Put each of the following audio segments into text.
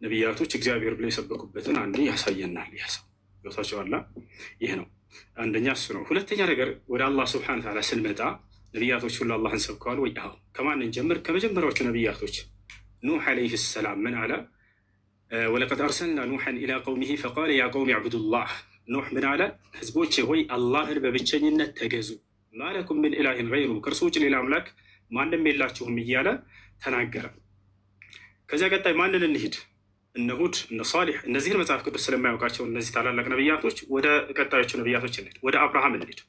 ነቢያቶች እግዚአብሔር ብለው የሰበኩበትን አንዱ ያሳየናል። ይህ ሰው ገብቷቸዋል። ይህ ነው አንደኛ እሱ ነው። ሁለተኛ ነገር ወደ አላህ ስብሐነ ወተዓላ ስንመጣ ነቢያቶች ሁሉ አላህን ሰብከዋል ወይ? አዎ። ከማንን ጀምር? ከመጀመሪያዎቹ ነቢያቶች ኑሕ ዓለይሂ ሰላም ምን አለ? ወለቀድ አርሰልና ኑሐን ኢላ ቀውሚሂ ፈቃለ ያ ቀውሚ ዕቡዱላህ። ኑሕ ምን አለ? ህዝቦቼ ሆይ አላህን በብቸኝነት ተገዙ፣ ማለኩም ምን ኢላሂን ገይሩ፣ ከእርሱ ውጭ ሌላ አምላክ ማንም የላችሁም እያለ ተናገረ። ከዚያ ቀጣይ ማንን እንሂድ? እነ ሁድ፣ እነ ሷሊሕ። እነዚህን መጽሐፍ ቅዱስ ስለማያውቃቸው እነዚህ ታላላቅ ነቢያቶች ወደ ቀጣዮቹ ነቢያቶች እንሂድ። ወደ አብርሃም እንሂድ።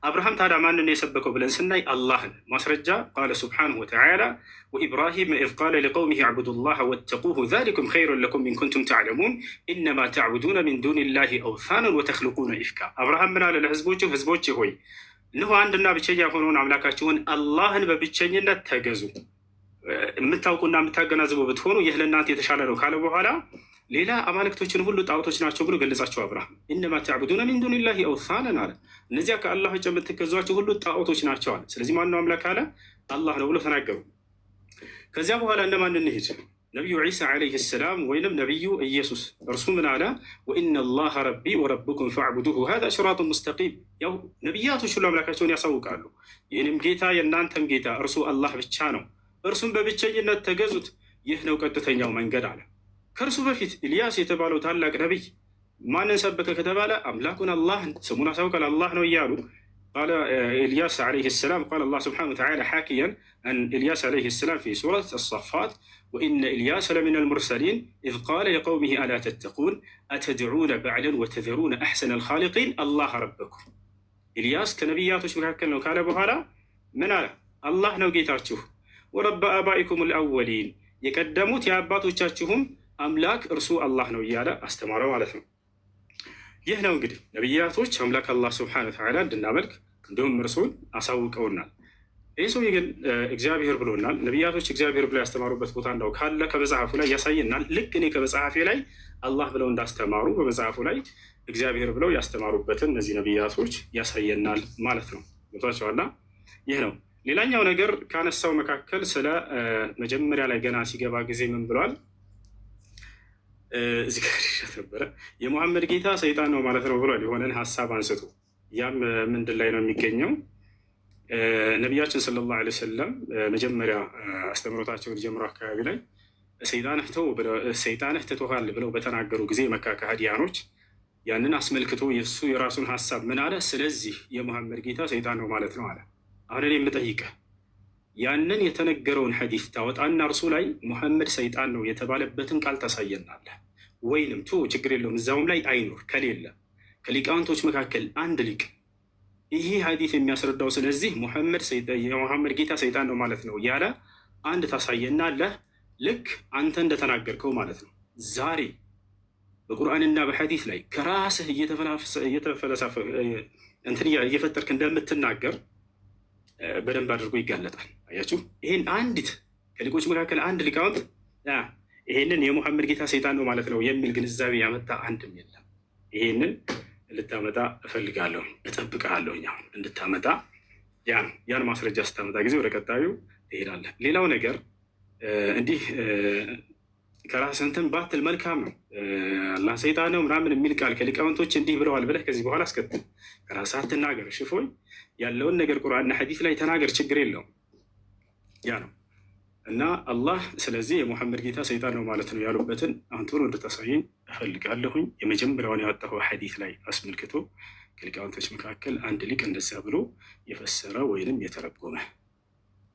አብርሃም ታዲያ ማንን የሰበከው ብለን ስናይ አላህን። ማስረጃ ቃለ ሱብሓነሁ ወተዓላ ወኢብራሂም ኢዝ ቃለ ሊቀውሚሂ ዕቡዱላህ ወተቁሁ ዛሊኩም ኸይሩን ለኩም ኢን ኩንቱም ተዕለሙን ኢነማ ተዕቡዱነ ሚን ዱኒላሂ አውሳነን ወተኽሉቁነ ኢፍካ። አብርሃም ምን አለ ለህዝቦቹ? ህዝቦቼ ሆይ እነሆ አንድና ብቸኛ የሆነውን አምላካችሁን አላህን በብቸኝነት ተገዙ፣ የምታውቁና የምታገናዝቡ ብትሆኑ ይህ ለእናንተ የተሻለ ነው ካለ በኋላ ሌላ አማልክቶችን ሁሉ ጣዖቶች ናቸው ብሎ ገለጻቸው። አብርሃም ኢነማ ተዕቡዱነ ሚን ዱኒላሂ አውሳነን አለ። እነዚያ ከአላህ ውጭ የምትገዟቸው ሁሉ ጣዖቶች ናቸው አለ። ስለዚህ ማነው አምላክ አለ? አላህ ነው ብሎ ተናገሩ። ከዚያ በኋላ እነማን እንሂድ? ነቢዩ ዒሳ ዓለይሂ ሰላም ወይንም ነቢዩ ኢየሱስ። እርሱ ምን አለ? ወኢነላሃ ረቢ ወረብኩም ፈዕቡዱሁ ሃዛ ሲራጡን ሙስተቂም። ያው ነቢያቶች ሁሉ አምላካቸውን ያሳውቃሉ። የእኔም ጌታ የእናንተም ጌታ እርሱ አላህ ብቻ ነው፣ እርሱም በብቸኝነት ተገዙት፣ ይህ ነው ቀጥተኛው መንገድ አለ። ከእርሱ በፊት ኢልያስ የተባለው ታላቅ ነቢይ ማንን ሰበከ ከተባለ አምላኩን አላህን ስሙን አሳውቃል። አላህ ነው እያሉ ቃለ ኢልያስ ዓለይሂ ሰላም ቃለ አላህ ስብሓነሁ ወተዓላ ሓኪያን አን ኢልያስ ዓለይሂ ሰላም ፊ ሱረት አሳፋት ወኢነ ኢልያስ ለሚነ ልሙርሰሊን ኢዝ ቃለ ሊቀውሚሂ አላ ተተቁን አተድዑነ በዕለን ወተዘሩነ አሕሰነ ልኻሊቂን አላህ ረበኩም። ኢልያስ ከነቢያቶች መካከል ነው ካለ በኋላ ምን አለ? አላህ ነው ጌታችሁ፣ ወረበ አባኢኩም ልአወሊን የቀደሙት የአባቶቻችሁም አምላክ እርሱ አላህ ነው እያለ አስተማረው ማለት ነው። ይህ ነው እንግዲህ ነቢያቶች አምላክ አላህ ስብሐነ ወተዓላ እንድናመልክ እንዲሁም እርሱን አሳውቀውናል። ይህ ሰውዬ ግን እግዚአብሔር ብሎናል። ነቢያቶች እግዚአብሔር ብለው ያስተማሩበት ቦታ እንደው ካለ ከመጽሐፉ ላይ ያሳየናል። ልክ እኔ ከመጽሐፌ ላይ አላህ ብለው እንዳስተማሩ በመጽሐፉ ላይ እግዚአብሔር ብለው ያስተማሩበትን እነዚህ ነቢያቶች ያሳየናል ማለት ነው። ቦታቸዋላ ይህ ነው። ሌላኛው ነገር ካነሳው መካከል ስለ መጀመሪያ ላይ ገና ሲገባ ጊዜ ምን ብሏል? እዚህ ጋር ነበረ የሙሐመድ ጌታ ሰይጣን ነው ማለት ነው ብሏል። የሆነን ሀሳብ አንስቶ ያም ምንድን ላይ ነው የሚገኘው? ነቢያችን ሰለላሁ ዐለይሂ ወሰለም መጀመሪያ አስተምሮታቸውን ጀምሮ አካባቢ ላይ ሰይጣንህ ትቶሃል ብለው በተናገሩ ጊዜ መካ ከሃዲያኖች ያንን አስመልክቶ የእሱ የራሱን ሀሳብ ምን አለ? ስለዚህ የሙሐመድ ጌታ ሰይጣን ነው ማለት ነው አለ። አሁን እኔ የምጠይቀህ ያንን የተነገረውን ሐዲስ ታወጣና እርሱ ላይ ሙሐመድ ሰይጣን ነው የተባለበትን ቃል ታሳየናለህ ወይንም ችግር የለውም እዛውም ላይ አይኖር ከሌለ ከሊቃውንቶች መካከል አንድ ሊቅ ይሄ ሐዲስ የሚያስረዳው ስለዚህ የሙሐመድ ጌታ ሰይጣን ነው ማለት ነው ያለ አንድ ታሳየናለህ። ልክ አንተ እንደተናገርከው ማለት ነው። ዛሬ በቁርአንና በሐዲስ ላይ ከራስህ እየተፈለሳፈ እንትን እየፈጠርክ እንደምትናገር በደንብ አድርጎ ይጋለጣል። አያችሁ፣ ይህን አንዲት ከሊቆች መካከል አንድ ሊቃውንት ይሄንን የሙሐመድ ጌታ ሰይጣን ነው ማለት ነው የሚል ግንዛቤ ያመጣ አንድም የለም። ይሄንን ልታመጣ እፈልጋለሁ፣ እጠብቅሃለሁ አሁን እንድታመጣ። ያን ማስረጃ ስታመጣ ጊዜ ወደ ቀጣዩ ትሄዳለህ። ሌላው ነገር እንዲህ ከራስህ እንትን ባትል መልካም ነው። አላህ ሰይጣን ነው ምናምን የሚል ቃል ከሊቃውንቶች እንዲህ ብለዋል ብለህ ከዚህ በኋላ አስከትል። ከራስህ አትናገር። ሽፎኝ ያለውን ነገር ቁርአንና ሐዲስ ላይ ተናገር፣ ችግር የለውም። ያ ነው እና አላህ ስለዚህ የሙሐመድ ጌታ ሰይጣን ነው ማለት ነው ያሉበትን አንተን እንድታሳየኝ እፈልጋለሁኝ። የመጀመሪያውን ያወጣው ሐዲስ ላይ አስመልክቶ ከሊቃውንቶች መካከል አንድ ሊቅ እንደዚያ ብሎ የፈሰረ ወይንም የተረጎመ